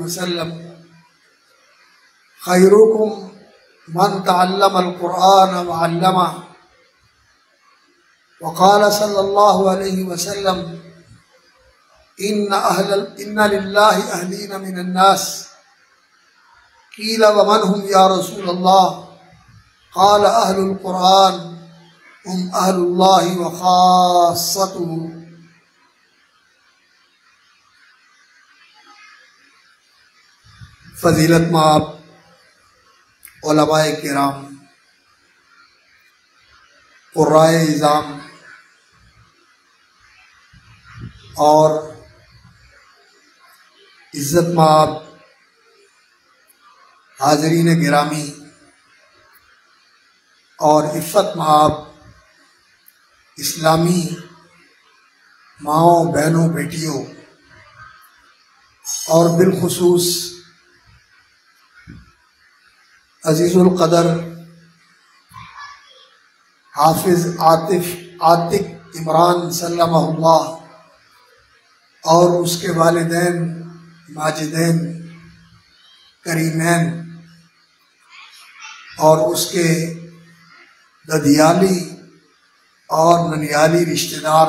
वसल्लम खैरुकुम मन तअल्लम अल-कुरआन व अल्लमा। वक़ाल सल्लल्लाहु अलैहि वसल्लम इन्ना लिल्लाहि अहलीन मिनन नास क़ील व मन हुम या रसूलल्लाह क़ाल अहलुल कुरआन हुम अहलुल्लाहि व ख़ास्सतुहु। फ़ज़ीलत माब उलमाए किराम, क़ुर्राए इज़ाम और इज़्ज़त माब हाज़रीन गिरामी और इफ़्फ़त माब इस्लामी माओं बहनों बेटियों और बिलखुसूस अजीज़ुल क़दर हाफिज़ आतिक इमरान सल्लमहुल्लाह और उसके वालिदैन माजिदैन करीमैन और उसके ददियाली और ननियाली रिश्तेदार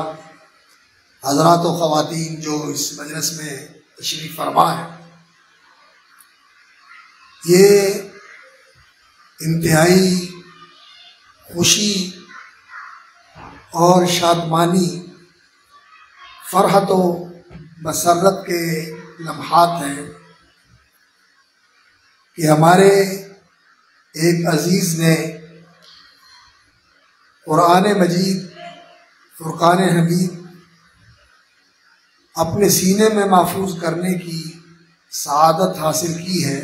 हज़रात व ख़वातीन जो इस मजलिस में तशरीफ़ फरमा है, ये इंतहाई खुशी और शादमानी फ़रहत व मसर्रत के लम्हात हैं कि हमारे एक अज़ीज़ ने कुरान मजीद फ़ुरक़ान हमीद अपने सीने में महफूज करने की सआदत हासिल की है।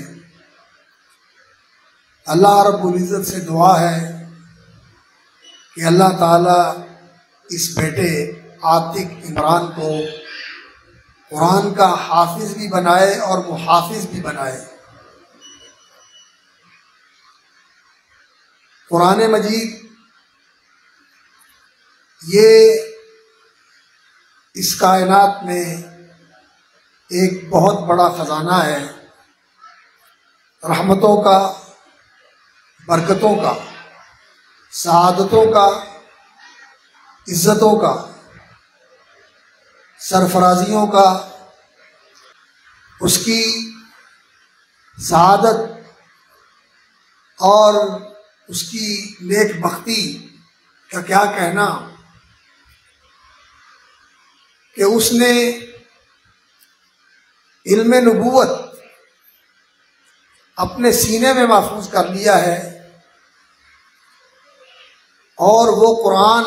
अल्लाह रब्बुल इज़्ज़त से दुआ है कि अल्लाह ताला इस बेटे आतिक इमरान को कुरान का हाफिज़ भी बनाए और मुहाफिज़ भी बनाए। कुरान मजीद ये इस कायनात में एक बहुत बड़ा ख़जाना है, रहमतों का, बरकतों का, सआदतों का, इज़्ज़तों का, सरफराजियों का। उसकी सआदत और उसकी नेक बख्ती का क्या कहना कि उसने इल्म नबूवत अपने सीने में महफूज कर लिया है और वो कुरान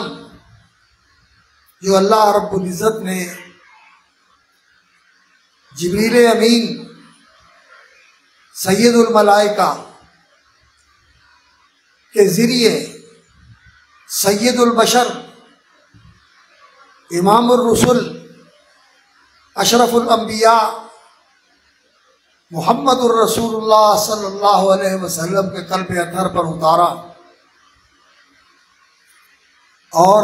जो अल्लाह रब्बुल इज़्ज़त ने जिब्रील अमीन सैयदुल मलाइका के ज़रिए सैयदुल बशर इमामुर रसूल अशरफुल अंबिया मुहम्मदुर रसूलुल्लाह सल्लल्लाहु अलैहि वसल्लम के क़ल्ब अतहर पर उतारा और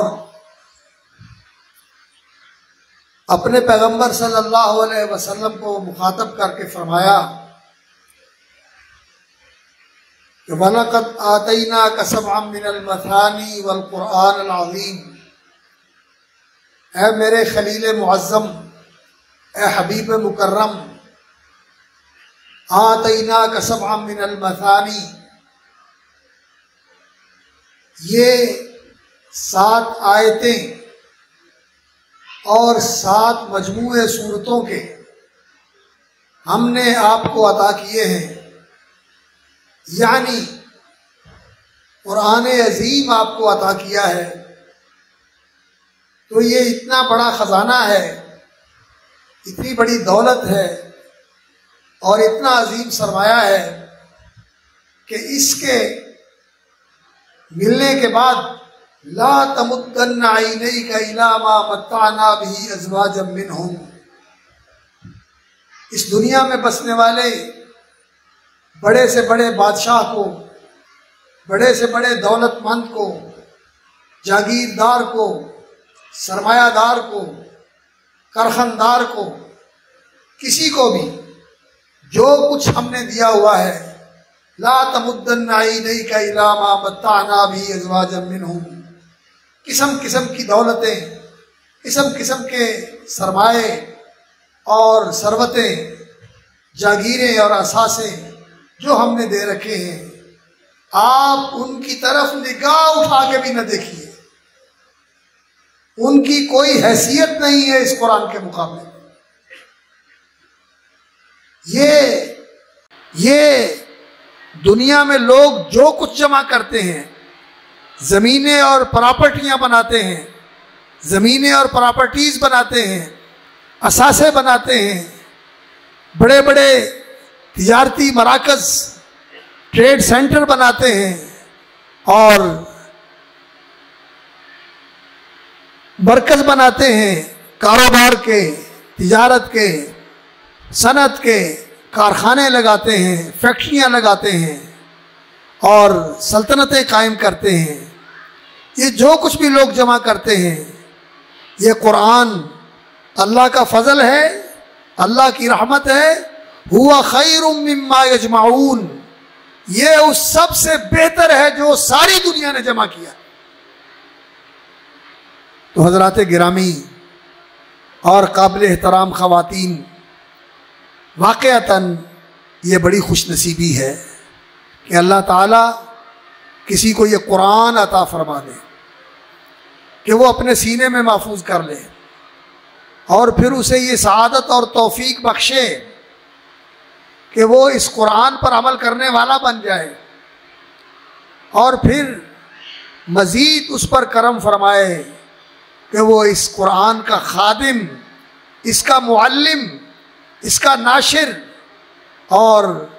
अपने पैगंबर सल्लल्लाहु अलैहि वसल्लम को मुखातब करके फरमाया कि वलक़द आतैनाका सबअम मिनल मसानी वल कुरआनिल अज़ीम। ऐ मेरे खलील मुअज़्ज़म, ए हबीब मुकर्रम, आतैनाका सबअम मिनल मसानी, ये 7 आयतें और 7 मजमूए सूरतों के हमने आपको अता किए हैं। यानी कुरान अजीम आपको अता किया है। तो ये इतना बड़ा खजाना है, इतनी बड़ी दौलत है और इतना अजीम सरमाया है कि इसके मिलने के बाद ला तमुद्दन्ना इलैका इला मा मत्ताना बिही अज़वाजम मिनहुम। इस दुनिया में बसने वाले बड़े से बड़े बादशाह को, बड़े से बड़े दौलतमंद को, जागीरदार को, सरमायादार को, कारखानदार को, किसी को भी जो कुछ हमने दिया हुआ है, ला तमुद्दन्ना इलैका इला मा मत्ताना बिही अज़वाजम मिनहुम, किस्म किस्म की दौलतें, किस्म किस्म के सरमाए और सरवतें, जागीरें और असासे जो हमने दे रखे हैं, आप उनकी तरफ निगाह उठा के भी न देखिए। उनकी कोई हैसियत नहीं है इस कुरान के मुकाबले में। ये दुनिया में लोग जो कुछ जमा करते हैं, ज़मीनें और प्रॉपर्टियां बनाते हैं, ज़मीनें और प्रॉपर्टीज बनाते हैं, असासे बनाते हैं, बड़े बड़े तिजारती मराकज़, ट्रेड सेंटर बनाते हैं और मरकज़ बनाते हैं, कारोबार के, तिजारत के, सनत के कारखाने लगाते हैं, फैक्ट्रियां लगाते हैं और सल्तनतें कायम करते हैं। ये जो कुछ भी लोग जमा करते हैं, ये कुरान अल्लाह का फजल है, अल्लाह की रहमत है। हुआ खैरुम मिम्मा यजमाऊन, ये उस सब से बेहतर है जो सारी दुनिया ने जमा किया। तो हजरात गिरामी और काबिल एहतराम ख़वातीन, वाक़अतन ये बड़ी खुशनसीबी है कि अल्लाह ताला किसी को ये कुरान अता फरमा दे कि वो अपने सीने में महफूज कर ले और फिर उसे ये सआदत और तौफीक बख्शे कि वो इस कुरान पर अमल करने वाला बन जाए और फिर मज़ीद उस पर करम फरमाए कि वो इस कुरान का खादिम, इसका मुअल्लिम, इसका नाशिर और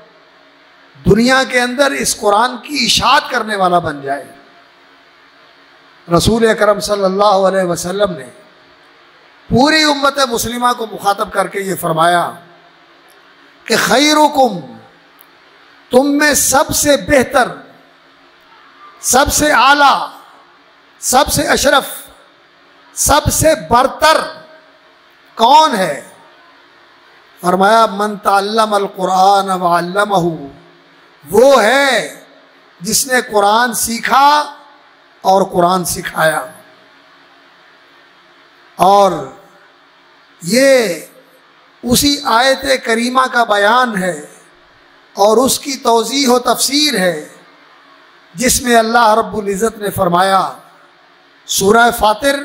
दुनिया के अंदर इस कुरान की इशाअत करने वाला बन जाए। रसूल अकरम सल्लल्लाहु अलैहि वसल्लम ने पूरी उम्मत मुस्लिमा को मुखातब करके ये फरमाया कि खैरुकुम, तुम में सबसे बेहतर, सबसे आला, सबसे अशरफ, सबसे बरतर कौन है? फरमाया मन तअल्लमल कुरान व अल्लमहु, वो है जिसने कुरान सीखा और कुरान सिखाया। और ये उसी आयत करीमा का बयान है और उसकी तौज़ीह व तफसीर है जिसमें अल्लाह रब्बुल इज़्ज़त ने फरमाया, सूरह फातिर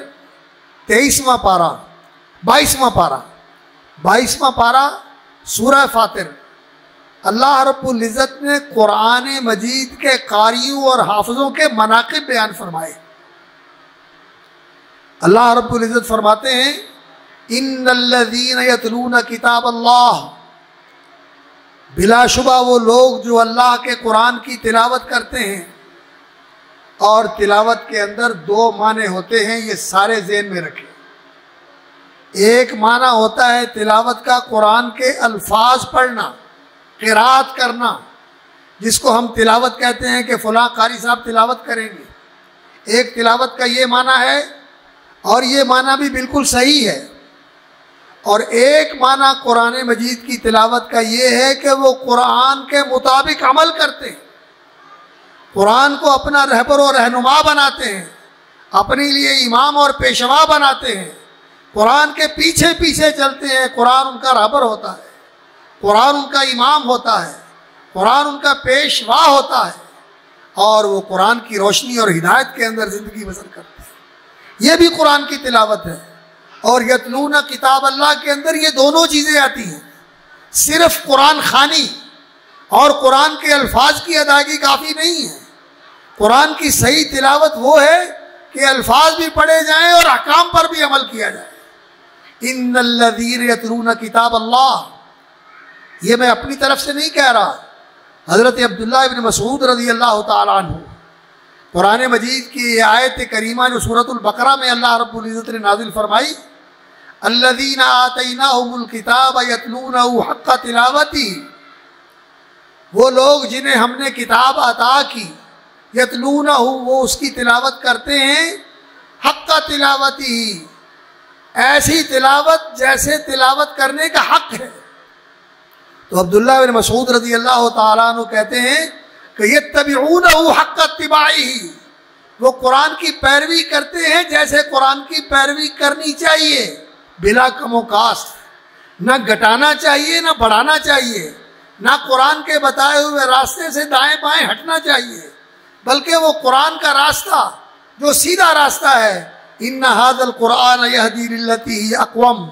23वां पारा, 22वां पारा सूरह फातिर, अल्लाह रब्बुल इज़्ज़त ने कुरान मजीद के कारियों और हाफिज़ों के मनाक़िब बयान फरमाए। अल्लाह रब्बुल इज़्ज़त फरमाते हैं, इन्नल्लज़ीना यतलूना किताब अल्लाह, बिलाशुबा वो लोग जो अल्लाह के कुरान की तिलावत करते हैं। और तिलावत के अंदर दो माने होते हैं, ये सारे ज़हन में रखें। एक माना होता है तिलावत का, कुरान के अल्फाज पढ़ना, क़िराअत करना, जिसको हम तिलावत कहते हैं कि फ़लाँ कारी साहब तिलावत करेंगे। एक तिलावत का ये माना है और ये माना भी बिल्कुल सही है। और एक माना कुरान मजीद की तिलावत का ये है कि वो कुरान के मुताबिक अमल करते हैं, कुरान को अपना रहबर और रहनुमा बनाते हैं, अपने लिए इमाम और पेशवा बनाते हैं, कुरान के पीछे पीछे चलते हैं। कुरान उनका रहबर होता है, कुरान उनका इमाम होता है, कुरान उनका पेशवा होता है और वो कुरान की रोशनी और हिदायत के अंदर ज़िंदगी बसर करते हैं। ये भी कुरान की तिलावत है। और यतलूना किताब अल्लाह के अंदर ये दोनों चीज़ें आती हैं। सिर्फ कुरान खानी और कुरान के अल्फाज की अदायगी काफ़ी नहीं है। कुरान की सही तिलावत वो है कि अल्फाज भी पढ़े जाएं और अहकाम पर भी अमल किया जाए। इन्नल्लज़ीना यतलूना किताब अल्लाह, ये मैं अपनी तरफ से नहीं कह रहा। हज़रत अब्दुल्लाह इब्न मसूद रज़ी अल्लाह तआला अन्हु कुरान मजीद की ये आयत करीमा जो सूरतुल बकरा में अल्लाह रब्बुल इज़्ज़त ने नाजिल फरमाई, अल्लज़ीना आतैनाहुमुल किताब यतलूनहु हक़्क़ तिलावती, वो लोग जिन्हें हमने किताब अता की, यतलूनहु वो उसकी तिलावत करते हैं, हक़्क़ तिलावती ऐसी तिलावत जैसे तिलावत करने का हक है। तो अब्दुल्लाह बिन मसूद रज़ी अल्लाह तआला अन्हु कहते हैं कि यत्तबिऊनहु हक़्क़ इत्तिबाइही, वो कुरान की पैरवी करते हैं जैसे कुरान की पैरवी करनी चाहिए, बिला कमो कास्ट, न घटाना चाहिए न बढ़ाना चाहिए, ना कुरान के बताए हुए रास्ते से दाएं बाएं हटना चाहिए, बल्कि वो कुरान का रास्ता जो सीधा रास्ता है, इन्ना हाज़ल कुरान यहदी लिल्लती ही अक़वम,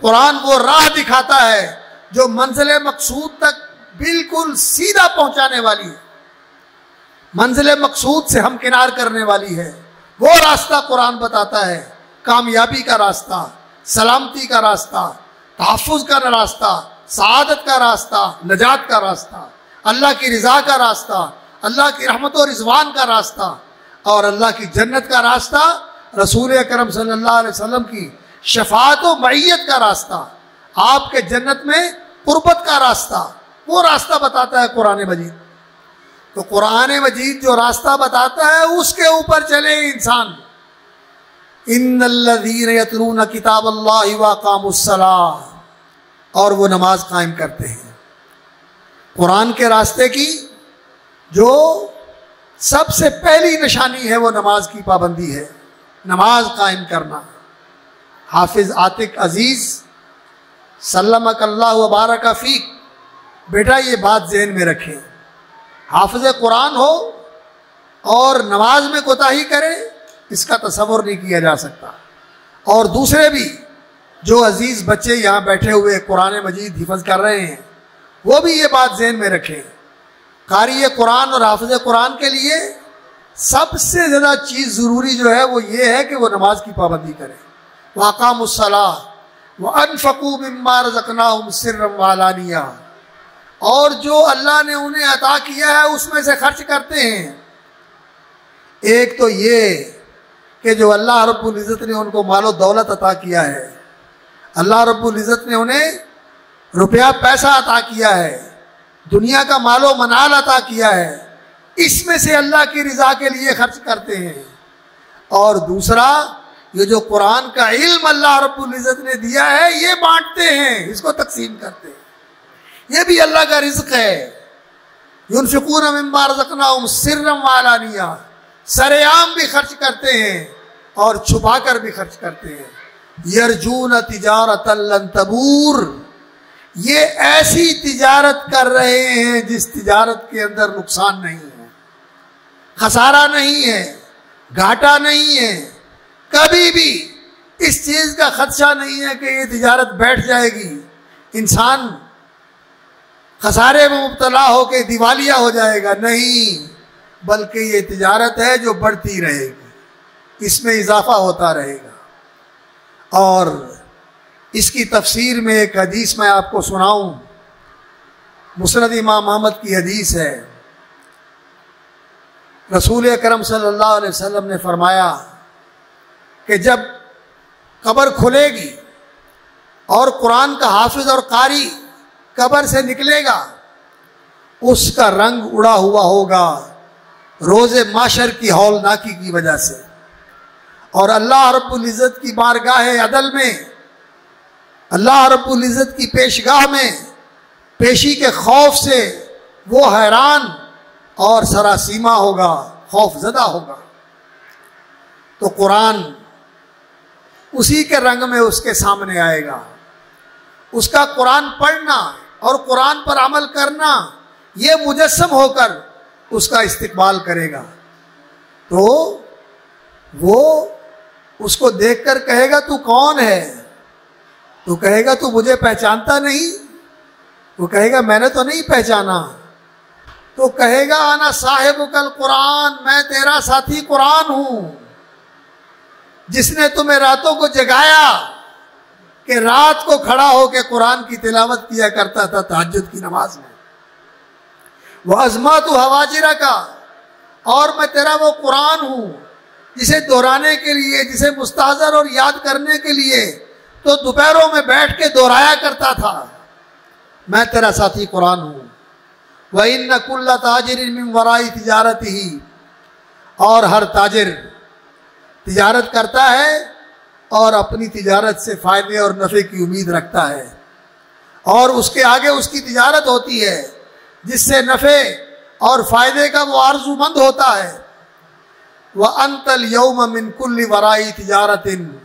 कुरान वो राह दिखाता है जो मंजिल मकसूद तक बिल्कुल सीधा पहुंचाने वाली है, मंजिल मकसूद से हमकिनार करने वाली है। वो रास्ता कुरान बताता है, कामयाबी का रास्ता, सलामती का रास्ता, तहफ़्फ़ुज़ का रास्ता, सआदत का रास्ता, नजात का रास्ता, अल्लाह की रज़ा का रास्ता, अल्लाह की रहमत और रिज़वान का रास्ता और अल्लाह की जन्नत का रास्ता, रसूल अकरम सल्लल्लाहु अलैहि वसल्लम की शफाअत व मईयत का रास्ता, आपके जन्नत में कुर्बत का रास्ता, वो रास्ता बताता है कुरान मजीद। तो कुरान मजीद जो रास्ता बताता है उसके ऊपर चले इंसान। इन्नल्लज़ीना यतलूना किताबल्लाहि व अक़ामुस्सलाह, और वो नमाज कायम करते हैं। कुरान के रास्ते की जो सबसे पहली निशानी है वो नमाज की पाबंदी है, नमाज कायम करना। हाफिज़ आतिक अजीज़ सल्लमकल्लाहु व बारक फ़ीक, बेटा ये बात ज़हन में रखें, हाफिज़ कुरान हो और नमाज में कोताही करे, इसका तसव्वुर नहीं किया जा सकता। और दूसरे भी जो अजीज़ बच्चे यहाँ बैठे हुए कुरान मजीद हिफ़्ज़ कर रहे हैं, वो भी ये बात ज़हन में रखें, कारी कुरान और हाफिज़ कुरान के लिए सबसे ज़्यादा चीज़ ज़रूरी जो है वो ये है कि वो नमाज की पाबंदी करें। व अक़ामुस्सलाह व अनफ़क़ू मिम्मा रज़क़नाहुम सिर्रन व अलानिया, और जो अल्लाह ने उन्हें अता किया है उसमें से खर्च करते हैं। एक तो ये कि जो अल्लाह रब्बुल इज़्ज़त ने उनको मालो दौलत अता किया है, अल्लाह रब्बुल इज़्ज़त ने उन्हें रुपया पैसा अता किया है, दुनिया का मालो मनाल अता किया है, इसमें से अल्लाह की रज़ा के लिए खर्च करते हैं। और दूसरा ये जो कुरान का इल्म अल्लाह रब्बुल इज़्ज़त ने दिया है ये बांटते हैं, इसको तकसीम करते हैं, ये भी अल्लाह का रिज़्क़ है। युनफ़िक़ून मिम्मा रज़क़नाहुम सिर्रन व अलानिया, सरेआम भी खर्च करते हैं और छुपा कर भी खर्च करते हैं। यरजून तिजारतन लन तबूर, ये ऐसी तिजारत कर रहे हैं जिस तिजारत के अंदर नुकसान नहीं है, खसारा नहीं है, घाटा नहीं है, कभी भी इस चीज़ का खदशा नहीं है कि ये तिजारत बैठ जाएगी, इंसान खसारे में मुब्तला होकर दिवालिया हो जाएगा, नहीं, बल्कि ये तिजारत है जो बढ़ती रहेगी, इसमें इजाफा होता रहेगा। और इसकी तफसीर में एक हदीस मैं आपको सुनाऊं, मुस्नद इमाम अहमद की हदीस है। रसूल अकरम सल्लल्लाहु अलैहि वसल्लम ने फरमाया कि जब कब्र खुलेगी और कुरान का हाफिज और कारी कब्र से निकलेगा, उसका रंग उड़ा हुआ होगा रोज़े माशर की हौलनाकी की वजह से, और अल्लाह रब्बुल इज़्ज़त की बारगाह अदल में, अल्लाह रब्बुल इज़्ज़त की पेशगाह में पेशी के खौफ से वो हैरान और सरासीमा होगा, खौफजदा होगा। तो कुरान उसी के रंग में उसके सामने आएगा, उसका कुरान पढ़ना और कुरान पर अमल करना ये मुजस्सम होकर उसका इस्तिकबाल करेगा। तो वो उसको देखकर कहेगा तू कौन है, तो कहेगा तू मुझे पहचानता नहीं, वो कहेगा मैंने तो नहीं पहचाना, तो कहेगा आना साहिबुकल कुरान, मैं तेरा साथी कुरान हूं, जिसने तुम्हें रातों को जगाया कि रात को खड़ा होकर कुरान की तिलावत किया करता था तहज्जुद की नमाज में। वह अज़मातु हवाजिरा का, और मैं तेरा वो कुरान हूँ जिसे दोहराने के लिए, जिसे मुस्ताज़र और याद करने के लिए तो दोपहरों में बैठ के दोहराया करता था। मैं तेरा साथी कुरान हूँ। व इन्न कुल्ला ताजिरिन मिन वराई तिजारतिही, और हर ताजिर तिजारत करता है और अपनी तिजारत से फ़ायदे और नफ़े की उम्मीद रखता है, और उसके आगे उसकी तिजारत होती है जिससे नफ़े और फ़ायदे का वो आरज़ूमंद होता है। वह अंतल यौम मिन कुल्ली वराई तिजारतिन,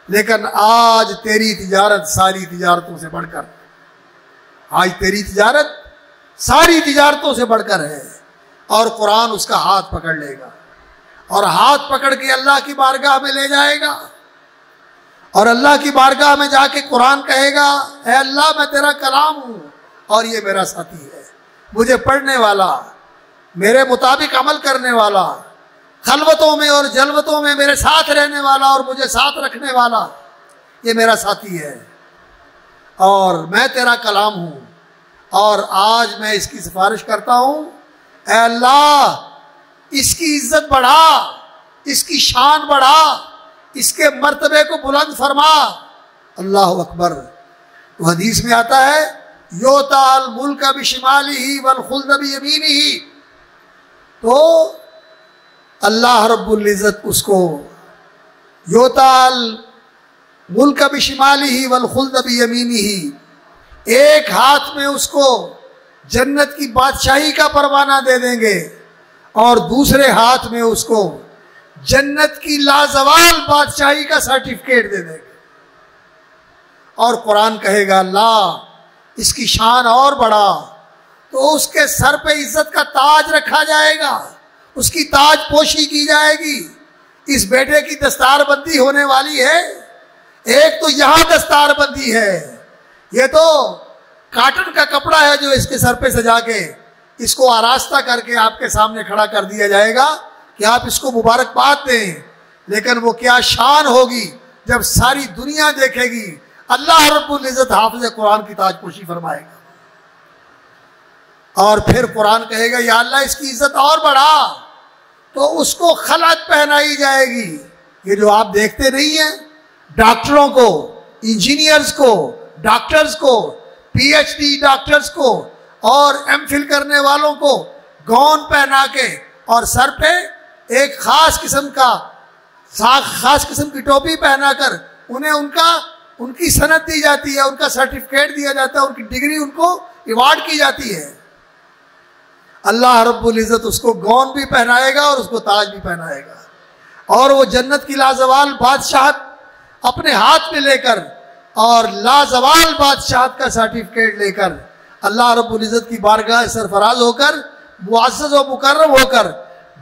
लेकिन आज तेरी तिजारत सारी तिजारतों से बढ़कर, आज तेरी तिजारत सारी तिजारतों से बढ़कर है। और कुरान उसका हाथ पकड़ लेगा और हाथ पकड़ के अल्लाह की बारगाह में ले जाएगा, और अल्लाह की बारगाह में जाके कुरान कहेगा, ऐ अल्लाह मैं तेरा कलाम हूँ और ये मेरा साथी है, मुझे पढ़ने वाला, मेरे मुताबिक अमल करने वाला, खलवतों में और जलवतों में मेरे साथ रहने वाला और मुझे साथ रखने वाला, ये मेरा साथी है और मैं तेरा कलाम हूँ। और आज मैं इसकी सिफारिश करता हूँ, ऐ अल्लाह इसकी इज्जत बढ़ा, इसकी शान बढ़ा, इसके मर्तबे को बुलंद फरमा। अल्लाह अकबर। तो हदीस में आता है, योताल मुल्क बिशिमालिही वल खुल्द बियमीनिही, तो अल्लाह रब्बुल इज़्ज़त उसको योताल मुल्क बिशिमालिही वल खुल्द बियमीनिही, एक हाथ में उसको जन्नत की बादशाही का परवाना दे देंगे और दूसरे हाथ में उसको जन्नत की लाजवाल बादशाही का सर्टिफिकेट दे देंगे। और कुरान कहेगा, अल्लाह इसकी शान और बढ़ा, तो उसके सर पे इज्जत का ताज रखा जाएगा, उसकी ताज पोशी की जाएगी। इस बेटे की दस्तारबंदी होने वाली है। एक तो यहां दस्तारबंदी है, ये तो काटन का कपड़ा है जो इसके सर पे सजा के इसको आरास्ता करके आपके सामने खड़ा कर दिया जाएगा कि आप इसको मुबारकबाद दें। लेकिन वो क्या शान होगी जब सारी दुनिया देखेगी, अल्लाह रब्बुल इज़्ज़त हाफ़िज़ कुरान की ताजपोशी फरमाएगा। और फिर कुरान कहेगा, या अल्लाह इसकी इज्जत और बढ़ा, तो उसको खलअत पहनाई जाएगी। ये जो आप देखते नहीं हैं, डॉक्टरों को, इंजीनियर्स को, डॉक्टर्स को, पीएचडी डॉक्टर्स को और एमफिल करने वालों को गाउन पहना के और सर पे एक खास किस्म की टोपी पहनाकर उन्हें उनकी सनद दी जाती है, उनका सर्टिफिकेट दिया जाता है, उनकी डिग्री उनको अवार्ड की जाती है। अल्लाह रब्बुल इज़्ज़त उसको गाउन भी पहनाएगा और उसको ताज भी पहनाएगा, और वो जन्नत की लाजवाल बादशाहत अपने हाथ में लेकर और लाजवाल बादशाहत का सर्टिफिकेट लेकर अल्लाह रब्बुल इज़्ज़त की बारगाह सरफराज होकर, मुअज़्ज़ज़ व मुकर्रम होकर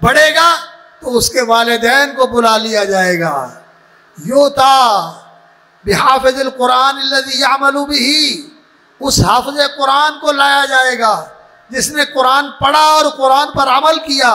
बढ़ेगा, तो उसके वालिदैन को बुला लिया जाएगा। योता बिहाफ़िज़िल कुरान अल्लज़ी यअमलु बिही, उस हाफ़िज़ कुरान को लाया जाएगा जिसने कुरान पढ़ा और कुरान पर अमल किया,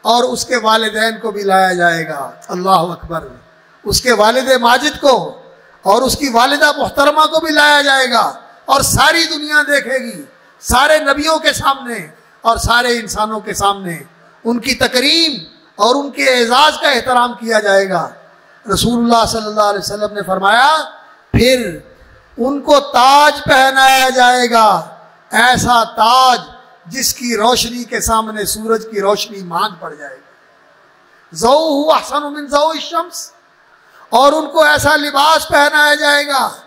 और उसके वालिदैन को भी लाया जाएगा। अल्लाह अकबर। उसके वालिद माजिद को और उसकी वालिदा मुहतरमा को भी लाया जाएगा, और सारी दुनिया देखेगी, सारे नबियों के सामने और सारे इंसानों के सामने उनकी तकरीम और उनके एजाज का एहतराम किया जाएगा। रसूलुल्लाह सल्लल्लाहु अलैहि वसल्लम ने फरमाया, फिर उनको ताज पहनाया जाएगा, ऐसा ताज जिसकी रोशनी के सामने सूरज की रोशनी मांग पड़ जाएगी। ज़ौहु अहसनु मिन ज़ौइ शम्स, और उनको ऐसा लिबास पहनाया जाएगा,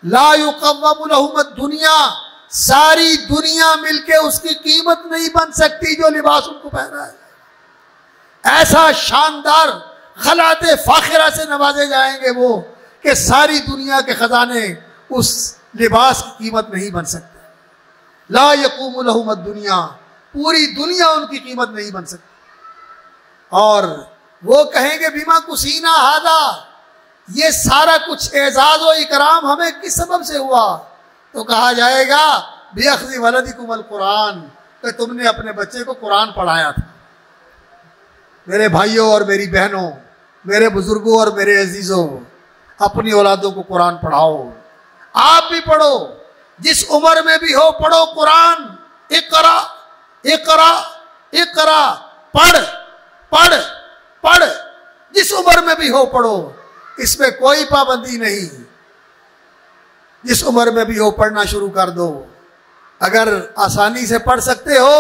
ला युक़व्वमु लहुम दुनिया, सारी दुनिया मिलके उसकी कीमत नहीं बन सकती जो लिबास उनको पहना है। ऐसा शानदार खलाते फाखिरा से नवाजे जाएंगे वो कि सारी दुनिया के खजाने उस लिबास की कीमत नहीं बन सकते। ला यक़ूमु लहुम दुनिया, पूरी दुनिया उनकी कीमत नहीं बन सकती। और वो कहेंगे, बिमा कुसीना हादा, ये सारा कुछ एजाज व इकराम हमें किस सबब से हुआ? तो कहा जाएगा, बिअख़्ज़ि वलदिकुमुल कुरान, कि तुमने अपने बच्चे को कुरान पढ़ाया था। मेरे भाइयों और मेरी बहनों, मेरे बुजुर्गों और मेरे अजीजों, अपनी औलादों को कुरान पढ़ाओ। आप भी पढ़ो, जिस उम्र में भी हो पढ़ो कुरान। इक़रा इक़रा इक़रा, पढ़ पढ़ पढ़, जिस उम्र में भी हो पढ़ो, इसमें कोई पाबंदी नहीं। जिस उम्र में भी हो पढ़ना शुरू कर दो। अगर आसानी से पढ़ सकते हो,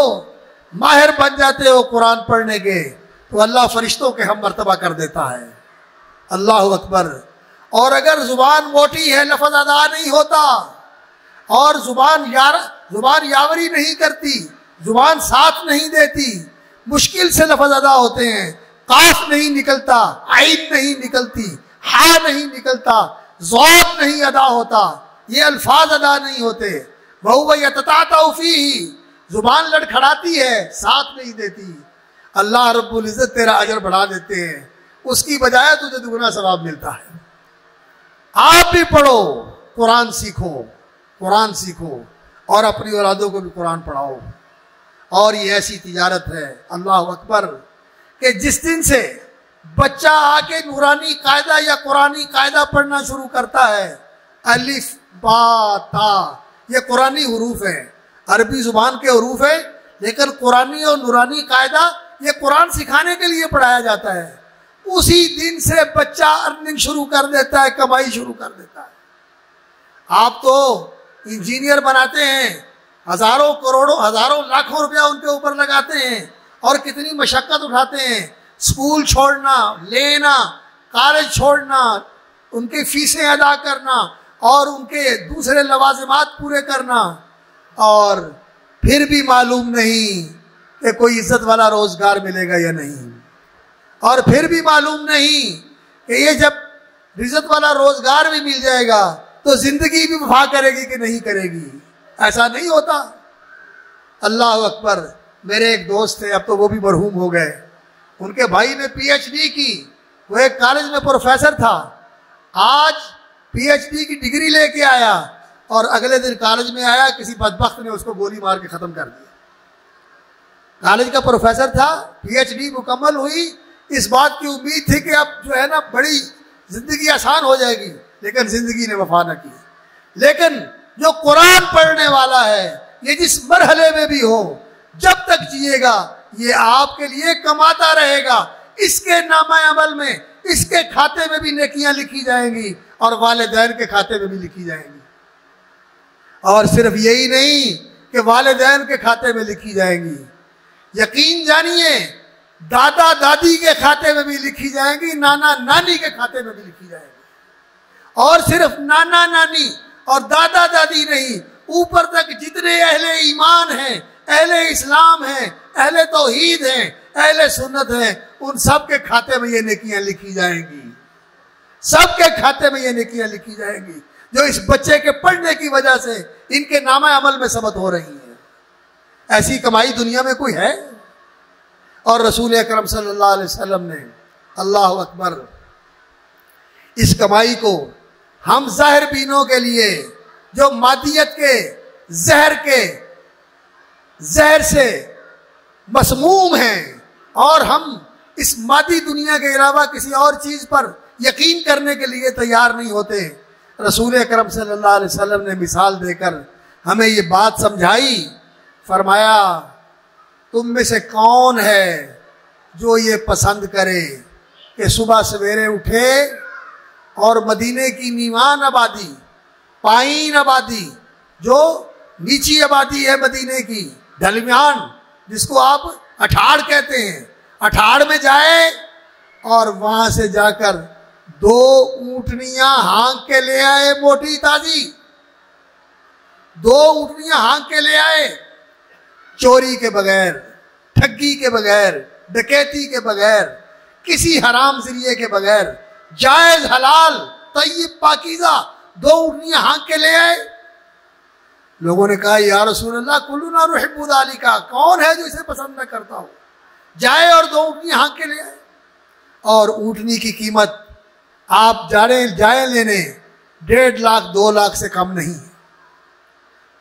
माहिर बन जाते हो कुरान पढ़ने के, तो अल्लाह फरिश्तों के हम मर्तबा कर देता है। अल्लाह अकबर। और अगर जुबान मोटी है, लफ्ज अदा नहीं होता, और जुबान यावरी नहीं करती, जुबान साथ नहीं देती, मुश्किल से लफ्ज अदा होते हैं, काफ नहीं निकलता, आइन नहीं निकलती, हा नहीं निकलता, ज़ौक़ नहीं अदा होता, ये अल्फाज अदा नहीं होते, वहुव यतताअतउ फीही, जुबान लड़खड़ाती है, साथ नहीं देती, अल्लाह रब्बुल इज़्ज़त तेरा अजर बढ़ा देते हैं, उसकी बजाय तुझे दुगना सवाब मिलता है। आप भी पढ़ो, कुरान सीखो, कुरान सीखो, और अपनी औलादों को भी कुरान पढ़ाओ। और ये ऐसी तिजारत है, अल्लाह अकबर, कि जिस दिन से बच्चा आके नूरानी कायदा या कुरानी कायदा पढ़ना शुरू करता है, अलिफ बा ता, ये कुरानी हुरूफ है, अरबी जुबान के हुरूफ है, लेकिन कुरानी और नूरानी कायदा ये कुरान सिखाने के लिए पढ़ाया जाता है। उसी दिन से बच्चा अर्निंग शुरू कर देता है, कमाई शुरू कर देता है। आप तो इंजीनियर बनाते हैं, हजारों करोड़ों हजारों लाखों रुपया उनके ऊपर लगाते हैं, और कितनी मशक्कत उठाते हैं, स्कूल छोड़ना, लेना, कॉलेज छोड़ना, उनकी फीसें अदा करना, और उनके दूसरे लवाजिमात पूरे करना, और फिर भी मालूम नहीं कि कोई इज्जत वाला रोजगार मिलेगा या नहीं, और फिर भी मालूम नहीं कि ये जब इज्जत वाला रोजगार भी मिल जाएगा तो जिंदगी भी वफा करेगी कि नहीं करेगी। ऐसा नहीं होता। अल्लाह अकबर। मेरे एक दोस्त थे, अब तो वो भी मरहूम हो गए, उनके भाई ने पीएचडी की, वो एक कॉलेज में प्रोफेसर था, आज पीएचडी की डिग्री लेके आया, और अगले दिन कॉलेज में आया, किसी बदबख्त ने उसको गोली मार के खत्म कर दिया। कॉलेज का प्रोफेसर था, पीएचडी मुकम्मल हुई, इस बात की उम्मीद थी कि अब जो है ना बड़ी जिंदगी आसान हो जाएगी, लेकिन जिंदगी ने वफा न की। लेकिन जो कुरान पढ़ने वाला है, ये जिस मरहले में भी हो, जब तक जिएगा, ये आपके लिए कमाता रहेगा, इसके नामा अमल में, इसके खाते में भी नेकियां लिखी जाएंगी, और वालिदैन के खाते में भी लिखी जाएंगी। और सिर्फ यही नहीं कि वालिदैन के खाते में लिखी जाएंगी, यकीन जानिए दादा दादी के खाते में भी लिखी जाएंगी, नाना नानी के खाते में भी लिखी जाएंगी। और सिर्फ नाना नानी और दादा दादी नहीं, ऊपर तक जितने अहले ईमान हैं, अहले इस्लाम हैं, अहले तौहीद हैं, अहले सुन्नत हैं, उन सब के खाते में ये नेकियां लिखी जाएंगी। सबके खाते में ये नेकियां लिखी जाएंगी, जो इस बच्चे के पढ़ने की वजह से इनके नामा अमल में सबत हो रही है। ऐसी कमाई दुनिया में कोई है? और रसूल अकरम सल्लल्लाहु अलैहि वसल्लम ने, अल्लाह अकबर, इस कमाई को हम ज़हर बीनों के लिए, जो मादियत के जहर से मसमूम हैं, और हम इस मादी दुनिया के अलावा किसी और चीज़ पर यकीन करने के लिए तैयार नहीं होते, रसूल अकरम सल्लल्लाहु अलैहि वसल्लम ने मिसाल देकर हमें ये बात समझाई। फरमाया, तुम में से कौन है जो ये पसंद करे कि सुबह सवेरे उठे और मदीने की नीवान आबादी, पाइन आबादी, जो नीची आबादी है मदीने की, ढलमियान, जिसको आप अठाड़ कहते हैं, अठाड़ में जाए और वहां से जाकर 2 ऊँटनियां हाँक के ले आए, मोटी ताजी 2 ऊँटनियां हाँक के ले आए, चोरी के बगैर, ठगी के बगैर, डकैती के बगैर, किसी हराम जरिए के बगैर, जायज हलाल तय्यब पाकीज़ा 2 ऊँटनियां हाँक के ले आए। लोगों ने कहा, या रसूल अल्लाह, कुल्लुना युहिब्बु ज़ालिका, कौन है जो इसे पसंद न करता हो? जाए और 2 ऊँटनियां हाँक के ले आए। और ऊँटनी की कीमत आप जाए लेने 1.5 लाख 2 लाख से कम नहीं है।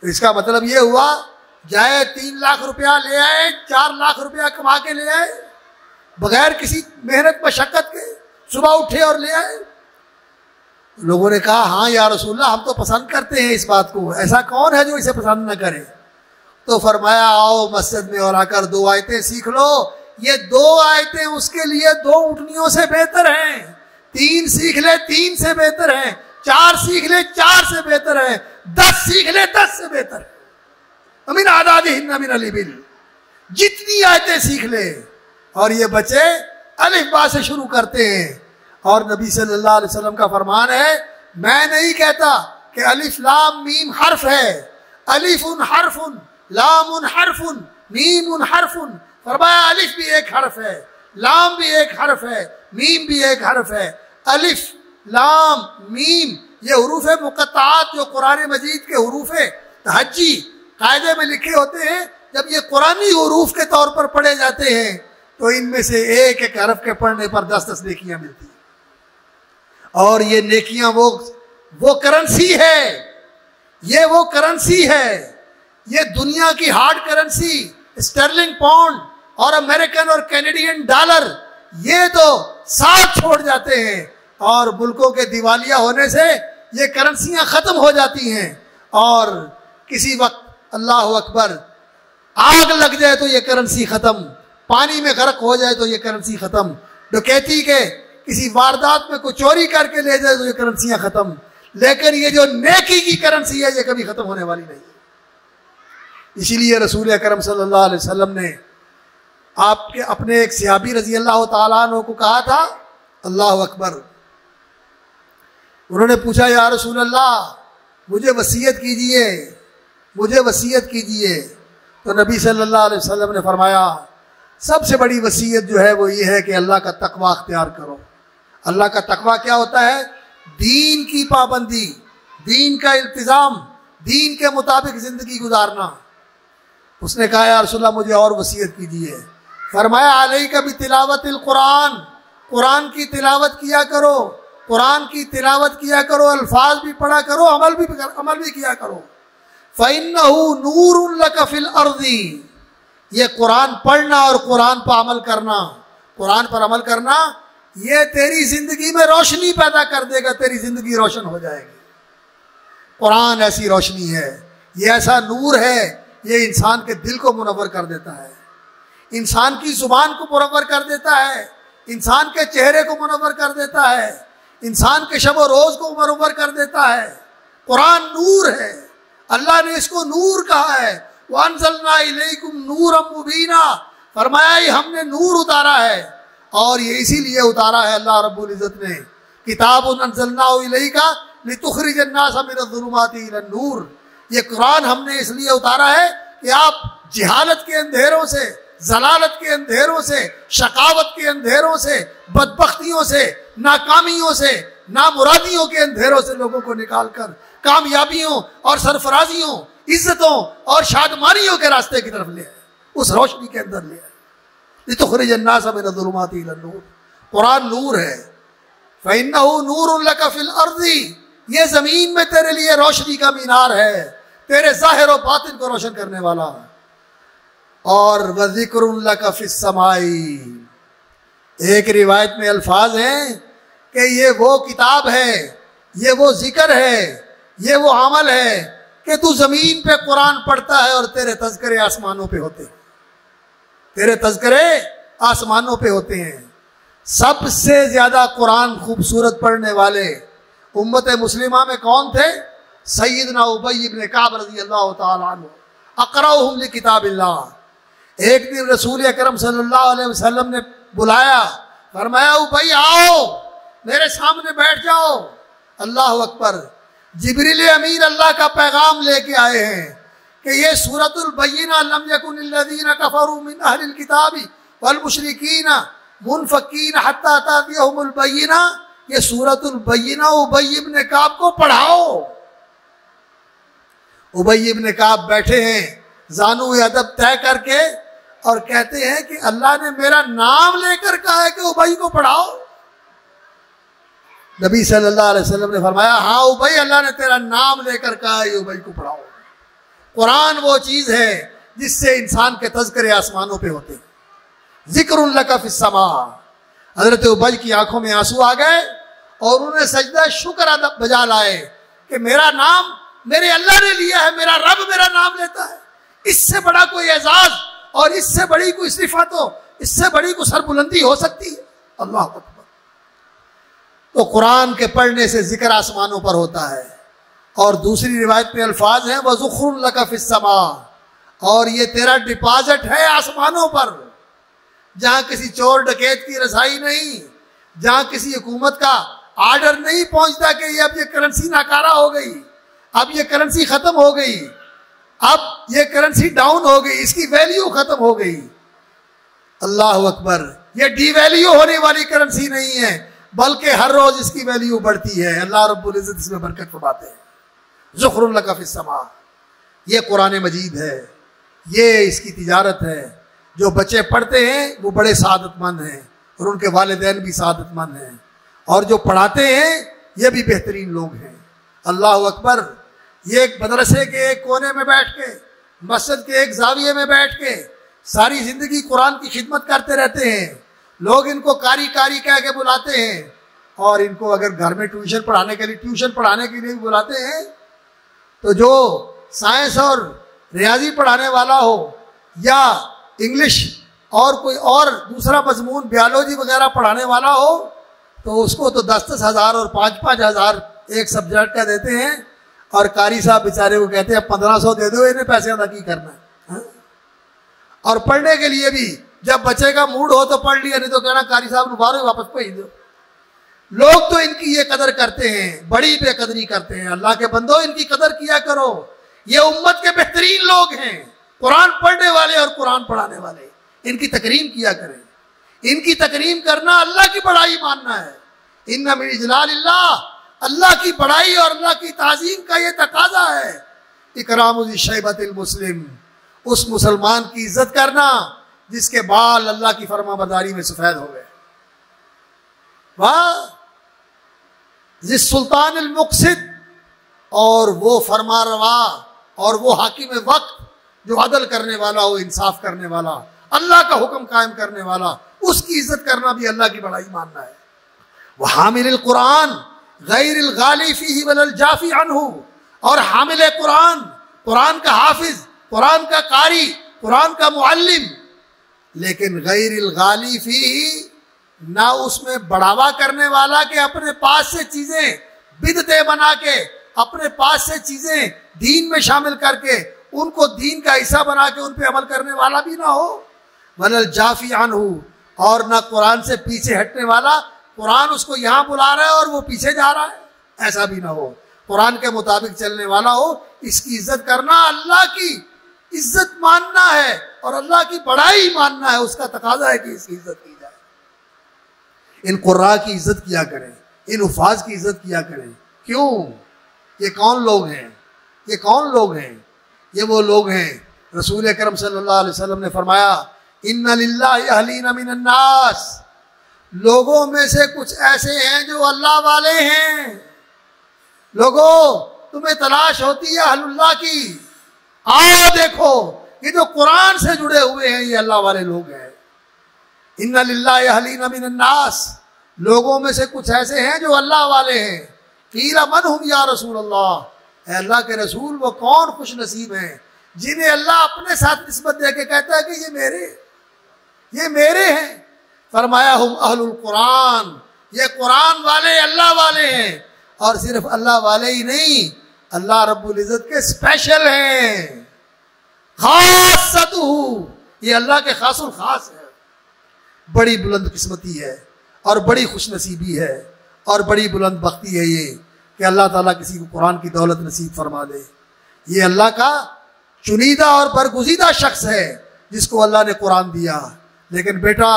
तो इसका मतलब ये हुआ, जाए 3 लाख रुपया ले आए, 4 लाख रुपया कमा के ले आए, बगैर किसी मेहनत मशक्कत के, सुबह उठे और ले आए। लोगों ने कहा, हाँ या रसूलल्लाह, हम तो पसंद करते हैं इस बात को, ऐसा कौन है जो इसे पसंद न करे? तो फरमाया, आओ मस्जिद में और आकर 2 आयतें सीख लो, ये 2 आयतें उसके लिए 2 ऊँटनियों से बेहतर हैं। 3 सीख ले 3 से बेहतर है, 4 सीख ले 4 से बेहतर है, 10 सीख ले 10 से बेहतर है। अमीन आदादिहिन्ना मिन अलिबिल, जितनी आयतें सीख ले। और ये बच्चे अलिफ बा से शुरू करते हैं। और नबी सल्लल्लाहु अलैहि वसल्लम का फरमान है, मैं नहीं कहता कि अलिफ लाम मीम हर्फ है, अलिफुन हर्फुन लामुन हर्फुन मीमुन हर्फुन। फरमाया अलिफ भी एक हर्फ है, लाम भी एक हर्फ है, मीम भी एक हर्फ है। अलिफ लाम मीम ये हुरूफ मुक़त्तआत जो कुरान मजीद के हुरूफ तहज्जी कायदे में लिखे होते हैं, जब ये कुरानी हुरूफ के तौर पर पढ़े जाते हैं तो इनमें से एक एक हरफ के पढ़ने पर 10-10 नेकियां मिलती हैं। और ये नेकियां वो करेंसी है, ये वो करेंसी है, ये दुनिया की हार्ड करेंसी स्टर्लिंग पाउंड और अमेरिकन और कैनेडियन डॉलर ये तो साथ छोड़ जाते हैं और मुल्कों के दिवालिया होने से ये करेंसियां खत्म हो जाती हैं। और किसी वक्त अल्लाह अकबर आग लग जाए तो ये करेंसी खत्म, पानी में गर्क हो जाए तो ये करेंसी खत्म, डकैती के किसी वारदात में कोई चोरी करके ले जाए तो ये करेंसियां खत्म। लेकिन ये जो नेकी की करेंसी है ये कभी खत्म होने वाली नहीं है। इसीलिए रसूल अकरम सल्लल्लाहु अलैहि वसल्लम ने आपके अपने एक सहाबी रजी अल्लाह ताला अन्हु को कहा था, अल्लाह अकबर, उन्होंने पूछा या रसूल अल्लाह मुझे वसीयत कीजिए, मुझे वसीयत कीजिए। तो नबी सल्लल्लाहु अलैहि वसल्लम ने फरमाया सबसे बड़ी वसीयत जो है वो ये है कि अल्लाह का तकवा अख्तियार करो। अल्लाह का तकवा क्या होता है? दीन की पाबंदी, दीन का इल्तिजाम, दीन के मुताबिक जिंदगी गुजारना। उसने कहा या रसूलल्लाह मुझे और वसीयत कीजिए। फरमाया अलैका बितिलावतिल कुरान, कुरान की तिलावत किया करो, कुरान की तिलावत किया करो, अल्फाज भी पढ़ा करो, अमल भी किया करो। फ़इन्नहु नूरुन लका फिल अर्दी, ये कुरान पढ़ना और कुरान पर अमल करना, कुरान पर अमल करना ये तेरी जिंदगी में रोशनी पैदा कर देगा, तेरी जिंदगी रोशन हो जाएगी। कुरान ऐसी रोशनी है, ये ऐसा नूर है, ये इंसान के दिल को मुनव्वर कर देता है, इंसान की जुबान को मुनव्वर कर देता है, इंसान के चेहरे को मुनव्वर कर देता है, इंसान के शब व रोज को मुनव्वर कर देता है। कुरान नूर है, अल्लाह ने इसको नूर कहा है। वअन्ज़लना इलैकुम नूरम मुबीना, फरमाया हमने नूर उतारा है। और ये इसीलिए उतारा है अल्लाह रब्बुल इज़्ज़त ने, किताबुन अन्ज़लनाहु इलैका लितुखरिजन नास मिनज़्ज़ुलुमाति इलन नूर, ये कुरान हमने इसलिए उतारा है कि आप जहालत के अंधेरों से, जलालत के अंधेरों से, शकावत के अंधेरों से, बदबख्तियों से, नाकामियों से, नामुरादियों के अंधेरों से लोगों को निकालकर कामयाबियों और सरफराजियों, इज्जतों और शादमानियों के रास्ते की तरफ ले आए, उस रोशनी के अंदर ले आए। लितुखरिजन नास मिनज़्ज़ुलुमाति इलन नूर, कुरान नूर है। फ़इन्नहु नूरुन लका फिल अर्दी, ये जमीन में तेरे लिए रोशनी का मीनार है, तेरे ज़ाहिर और बातिन को रोशन करने वाला। और वज़िक्रुन लका फिस समाई, एक रिवायत में अल्फाज हैं कि ये वो किताब है, ये वो जिक्र है, ये वो अमल है कि तू जमीन पे कुरान पढ़ता है और तेरे तज़किरे आसमानों पे होते हैं, तेरे तज़किरे आसमानों पे होते हैं। सबसे ज्यादा कुरान खूबसूरत पढ़ने वाले उम्मत मुस्लिमा में कौन थे? सैयदना उबई इब्न काब रज़ियल्लाहु ताला अन्हु, अक़राउहुम लिकिताबिल्लाह। एक दिन रसूल अकरम सल्लल्लाहु अलैहि वसल्लम ने बुलाया, फरमाया उबई आओ मेरे सामने बैठ जाओ। अल्लाह अकबर, जिब्रील अमीन अल्लाह का पैगाम लेके आए हैं कि ये सूरतुल बय्यिना लम यकुनिल लज़ीना कफरू मिन अहलिल किताबी वल मुशरिकीना मुनफकीन हत्ता तातियहुमुल बय्यिना, ये सूरतुल बय्यिना उबई इब्न काब को पढ़ाओ। उबई इब्न काब बैठे हैं जानू अदब तय करके और कहते हैं कि अल्लाह ने मेरा नाम लेकर कहा है कि उबई को पढ़ाओ। नबी सल्लल्लाहु अलैहि वसल्लम ने फरमाया हाँ उबई, अल्लाह ने तेरा नाम लेकर कहा है उबई को पढ़ाओ। कुरान वो चीज है जिससे इंसान के तज़किरे आसमानों पे होते हैं। ज़िक्रुन लका फिस समा, हजरत उबई की आंखों में आंसू आ गए और उन्हें सजदा शुक्र अदा बजा लाए कि मेरा नाम मेरे अल्लाह ने लिया है, मेरा रब मेरा नाम लेता है। इससे बड़ा कोई एजाज और इससे बड़ी कोई सिफत इससे बड़ी को सरबुलंदी हो सकती है? अल्लाह अकबर। तो कुरान के पढ़ने से जिक्र आसमानों पर होता है। और दूसरी रिवायत में अल्फाज हैं वज़ुख़्रुन लका फ़िस्समा, और ये तेरा डिपॉजिट है आसमानों पर, जहां किसी चोर डकैत की रसाई नहीं, जहां किसी हुकूमत का आर्डर नहीं पहुंचता कि ये अब ये करेंसी नाकारा हो गई, अब ये करेंसी खत्म हो गई, अब ये करेंसी डाउन हो गई, इसकी वैल्यू खत्म हो गई। अल्लाह अकबर। ये डीवैल्यू होने वाली करेंसी नहीं है, बल्कि हर रोज इसकी वैल्यू बढ़ती है। अल्लाह रब्बुल इज्जत इसमें बरकत फरमाते हैं। ज़ुख़्रुन लका फ़िस्समा, ये कुरान मजीद है, ये इसकी तिजारत है। जो बच्चे पढ़ते हैं वो बड़े सादतमंद हैं और उनके वालिदैन भी सादतमंद हैं, और जो पढ़ाते हैं ये भी बेहतरीन लोग हैं। अल्लाह अकबर। ये एक मदरसे के एक कोने में बैठ के, मस्जिद के एक जाविये में बैठ के सारी जिंदगी कुरान की खिदमत करते रहते हैं। लोग इनको कारी कारी कह के बुलाते हैं, और इनको अगर घर में ट्यूशन पढ़ाने के लिए भी बुलाते हैं, तो जो साइंस और रियाजी पढ़ाने वाला हो या इंग्लिश और कोई और दूसरा मजमून बायोलॉजी वगैरह पढ़ाने वाला हो, तो उसको तो 10-10 हज़ार और 5-5 हज़ार एक सब्जेक्ट का देते हैं, और कारी साहब बेचारे को कहते हैं 1500 दे दो, इन्हें पैसे अदा की करना है। और पढ़ने के लिए भी जब बच्चे का मूड हो तो पढ़ लिया, नहीं तो कहना कारी साहब रुबारो वापस भेज दो। लोग तो इनकी ये कदर करते हैं, बड़ी बेकदरी करते हैं। अल्लाह के बंदो, इनकी कदर किया करो। ये उम्मत के बेहतरीन लोग हैं, कुरान पढ़ने वाले और कुरान पढ़ाने वाले। इनकी तकरीम किया करें। इनकी तकरीम करना अल्लाह की बड़ाई मानना है। इन्ना मिन इजलालिल्लाह, अल्लाह की बड़ाई और अल्लाह की ताज़ीम का ये तकाजा है। इकराम शैबतिल मुस्लिम, उस मुसलमान की इज्जत करना जिसके बाल अल्लाह की फरमाबरदारी में सफेद हो गए। वाह जिस सुल्तान अल मुक़सिद, और वो फरमा रवा और वो हाकिम वक्त जो अदल करने वाला हो, इंसाफ करने वाला, अल्लाह का हुक्म कायम करने वाला, उसकी इज्जत करना भी अल्लाह की बड़ाई मानना है। वह हामिल कुरान गैरिल गाली फीही वलल जाफी अन्हु, और हामिल कुरान, कुरान का हाफिज, कुरान का कारी, कुरान का मुअल्लिम, लेकिन गैरिल गाली फीही, ना उसमें बढ़ावा करने वाला कि अपने पास से चीजें बिदतें बना के, अपने पास से चीजें दीन में शामिल करके उनको दीन का हिस्सा बना के उन पे अमल करने वाला भी ना हो। वलल जाफी अन्हु, और ना कुरान से पीछे हटने वाला, कुरान उसको यहाँ बुला रहा है और वो पीछे जा रहा है, ऐसा भी ना हो। कुरान के मुताबिक चलने वाला हो। इसकी इज्जत करना अल्लाह की इज्जत मानना है और अल्लाह की बड़ाई मानना है। उसका तकाजा है कि इसकी इज्जत की जाए। इन कुर्रा की इज्जत किया करें, इन हुफाज की इज्जत किया करें। क्यों? ये कौन लोग हैं? ये कौन लोग हैं? ये वो लोग हैं, रसूल अकरम सल्लल्लाहु अलैहि वसल्लम ने फरमाया, इन्ना लिल्लाहि अहलीना मिनन नास, लोगों में से कुछ ऐसे हैं जो अल्लाह वाले हैं। लोगों, तुम्हें तलाश होती है अहलुल्लाह की, आओ देखो, ये जो कुरान से जुड़े हुए हैं ये अल्लाह वाले लोग हैं। इन्ना लिल्लाहि अहलीना मिनन नास, लोगों में से कुछ ऐसे हैं जो अल्लाह वाले हैं। कीला मन हुम या रसूल अल्लाह, अल्लाह के रसूल वो कौन खुश नसीब हैं जिन्हें अल्लाह अपने साथ निस्बत दे के कहता है कि ये मेरे हैं। फरमाया हुम अहलुल कुरान, ये कुरान वाले अल्लाह वाले हैं। और सिर्फ अल्लाह वाले ही नहीं, अल्लाह रब्बुल इज्जत के स्पेशल हैं, खासतुहु, ये अल्लाह के खासुल खास है। बड़ी बुलंद किस्मती है और बड़ी खुशनसीबी है और बड़ी बुलंद बख्ती है ये कि अल्लाह ताला किसी को कुरान की दौलत नसीब फरमा दे। ये अल्लाह का चुनीदा और बरगुज़ीदा शख्स है जिसको अल्लाह ने कुरान दिया। लेकिन बेटा,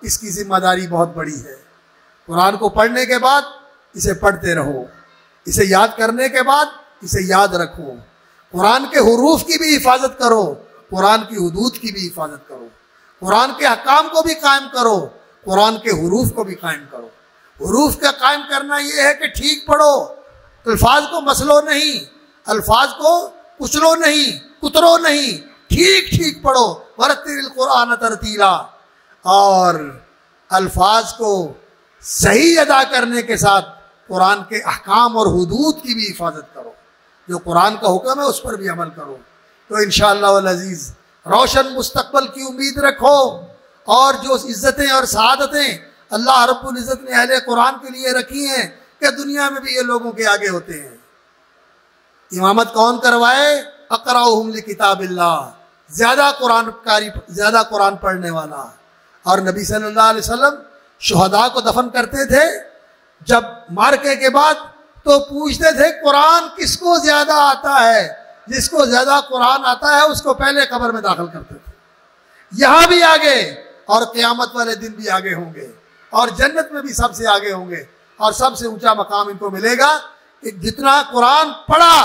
इसकी जिम्मेदारी बहुत बड़ी है। कुरान को पढ़ने के बाद इसे पढ़ते रहो, इसे याद करने के बाद इसे याद रखो। कुरान के हुरूफ की भी हिफाजत करो, कुरान की हुदूद की भी हिफाजत करो, कुरान के अहकाम को भी कायम करो, कुरान के हुरूफ को भी कायम करो। हुरूफ का कायम करना यह है कि ठीक पढ़ो, अल्फाज को मसलो नहीं, अल्फाज को कुचलो नहीं, कुतरो नहीं, ठीक ठीक पढ़ो। वरतिल कुरान तरतीला, और अल्फाज को सही अदा करने के साथ कुरान के अहकाम और हुदूद की भी हिफाजत करो। जो कुरान का हुक्म है उस पर भी अमल करो, तो इंशाअल्लाह वल अज़ीज़ रोशन मुस्तकबल की उम्मीद रखो और जो इज्जतें और सआदतें अल्लाह रब्बुल इज़्ज़त ने अहले कुरान के लिए रखी हैं कि दुनिया में भी ये लोगों के आगे होते हैं। इमामत कौन करवाए? अक़राउहुम लिकिताबिल्लाह, ज्यादा कुरान पढ़ने वाला। और नबी सल्लल्लाहु अलैहि वसल्लम शुहदा को दफन करते थे जब मार्के के बाद, तो पूछते थे कुरान किसको ज्यादा आता है? जिसको ज्यादा कुरान आता है उसको पहले कब्र में दाखिल करते थे। यहां भी आगे और क़यामत वाले दिन भी आगे होंगे और जन्नत में भी सबसे आगे होंगे और सबसे ऊंचा मकाम इनको मिलेगा कि जितना कुरान पढ़ा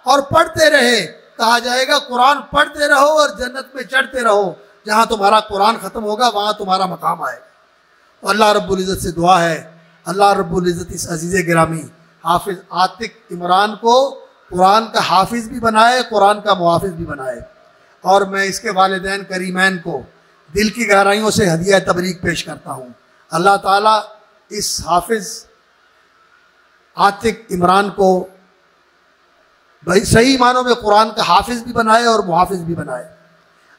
और पढ़ते रहे। कहा जाएगा कुरान पढ़ते रहो और जन्नत में चढ़ते रहो, जहां तुम्हारा कुरान खत्म होगा वहां तुम्हारा मकाम आएगा। तो अल्लाह रब्बुल इज़्ज़त से दुआ है, अल्लाह रब्बुल इज़्ज़त इस अजीज़ गिरामी हाफिज आतिक इमरान को कुरान का हाफिज भी बनाए, कुरान का मुहाफिज भी बनाए। और मैं इसके वालिदैन करीमैन को दिल की गहराइयों से हदिया तबरीक पेश करता हूँ। अल्लाह ताला इस हाफिज आतिक इमरान को भाई सही मानों में कुरान का हाफिज भी बनाए और मुहाफिज भी बनाए,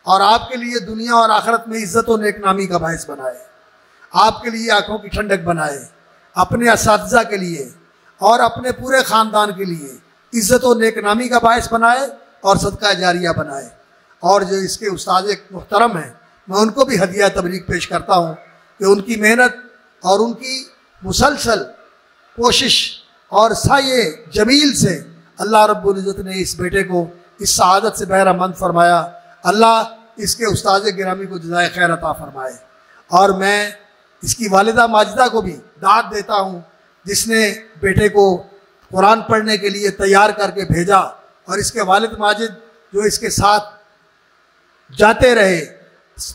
और आपके लिए दुनिया और आखिरत में इज्जत और नेकनामी का बायस बनाए, आपके लिए आंखों की ठंडक बनाए, अपने असातिज़ा के लिए और अपने पूरे ख़ानदान के लिए इज्जत और नेकनामी का बायस बनाए और सदका जारिया बनाए। और जो इसके उस्ताद मुहतरम हैं, मैं उनको भी हदिया तबरीक पेश करता हूँ कि उनकी मेहनत और उनकी मुसलसल कोशिश और साये जमील से अल्लाह रब्बुल इज़्ज़त ने इस बेटे को इस सआदत से बहरामंद फरमाया। अल्लाह इसके उस्ताद गिरामी को जज़ाए खैर अता फरमाए। और मैं इसकी वालिदा माजिदा को भी दाद देता हूँ जिसने बेटे को कुरान पढ़ने के लिए तैयार करके भेजा, और इसके वालिद माजिद जो इसके साथ जाते रहे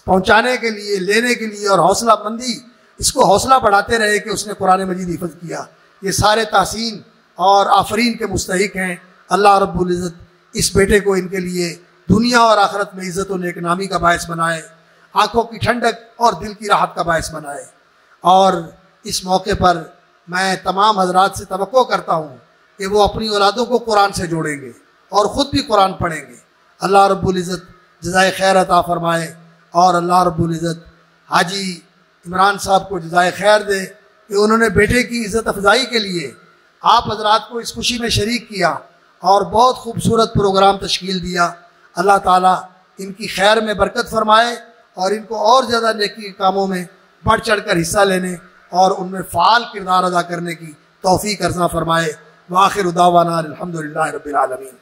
पहुँचाने के लिए, लेने के लिए, और हौसला मंदी इसको हौसला बढ़ाते रहे कि उसने कुरान मजीद हिफ़्ज़ किया। ये सारे तहसीन और आफरीन के मुस्तहिक हैं। अल्लाह रब्बुल इज़्ज़त इस बेटे को इनके लिए दुनिया और आखिरत में इज़्ज़त और नेकनामी का बायस बनाए, आँखों की ठंडक और दिल की राहत का बायस बनाए। और इस मौके पर मैं तमाम हजरात से तवक्को करता हूँ कि वो अपनी औलादों को कुरान से जोड़ेंगे और ख़ुद भी कुरान पढ़ेंगे। अल्लाह रब्बुल इज़्ज़त जज़ाए खैर अता फरमाए, और अल्लाह रब्बुल इज़्ज़त हाजी इमरान साहब को जज़ाए खैर दे कि उन्होंने बेटे की इज़्ज़त अफजाई के लिए आप हजरात को इस खुशी में शरीक किया और बहुत खूबसूरत प्रोग्राम तश्कील दिया। अल्लाह ताला इनकी खैर में बरकत फरमाए और इनको और ज़्यादा नेकी के कामों में बढ़ चढ़ कर हिस्सा लेने और उनमें फ़ाल किरदार अदा करने की तौफ़ीक़ अर्ज़ा फरमाए। व आखिर दावाना अल्हम्दुलिल्लाहि रब्बिल आलमीन।